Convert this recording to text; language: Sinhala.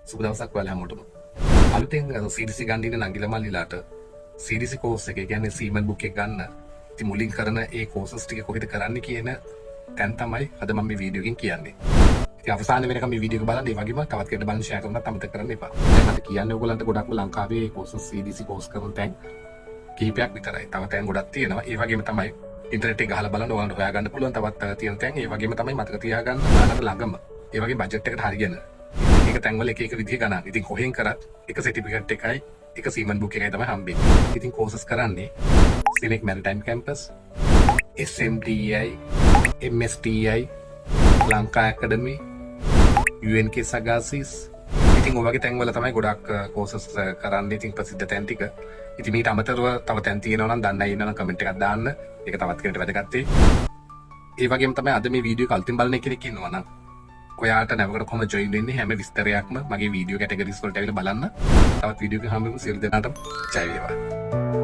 සුබ දවසක් ඔයාලා හැමෝටම. අලුතෙන් CDC ගන්න ඉන්න නංගිලා මල්ලිලාට CDC කෝස් එක කියන්නේ සීමන් බුක් එක ගන්න. ඉතින් මුලින් කරන ඒ කෝසස් ටික කොහෙද කරන්න කියන තැන් තමයි අද මම මේ වීඩියෝ එකෙන් කියන්නේ. ඉතින් අවසාන වෙනකම් මේ වීඩියෝ එක බලන්න ඒ වගේම තවත් කෙනෙක්ට බලන්න ෂෙයා කරන්නත් අමතක කරන්න එපා. දැන් මට කියන්නේ ඔයගොල්ලන්ට ගොඩක්ම ලංකාවේ කෝසස් CDC කෝස් කරන තැන් කිහිපයක් විතරයි. තව තැන් ගොඩක් තියෙනවා. ඒ වගේම තමයි ඉන්ටර්නෙට් එක ගහලා බලන්න ඔයාලට හොයාගන්න පුළුවන් තවත් තියෙන තැන්. ඒ වගේම තමයි මතක තියාගන්න ඔයාලට ළඟම. ඒ වගේ බජට් එකට හරියන එක තැන්වල එක විදිහ ගණන්. ඉතින් කොහෙන් කරත් එක සර්ටිෆිකේට් එකයි එක සීමන් බුක් එකයි තමයි හම්බෙන්නේ. ඉතින් කෝසස් කරන්නේ Select Maritime Campus, SMTI, MSTI, Lanka ඇකඩමි, UNK Sagasis. ඉතින් ඔය වගේ තැන්වල තමයි ගොඩක් කෝසස් කරන්නේ. ඉතින් ප්‍රසිද්ධ තැන් ටික. ඉතින් මේට අමතරව තව තැන් තියෙනවා නම් දන්නයි ඉන්නවා නම් කමෙන්ට් එකක් දාන්න. ඒක තවත් කෙනෙක්ට වැදගත් වෙයි. ඒ වගේම තමයි අද මේ වීඩියෝ එක අලුතින් බලන කෙනෙක් ඉන්නවා නම් ඔයාට නැවකට කොහොම ජොයින් වෙන්නේ හැම විස්තරයක්ම මගේ වීඩියෝ කැටගරිස් වලට ඇවිල්ලා බලන්න. තවත් වීඩියෝ එකක් හම්බෙමු. සියලු දෙනාටම ජය වේවා.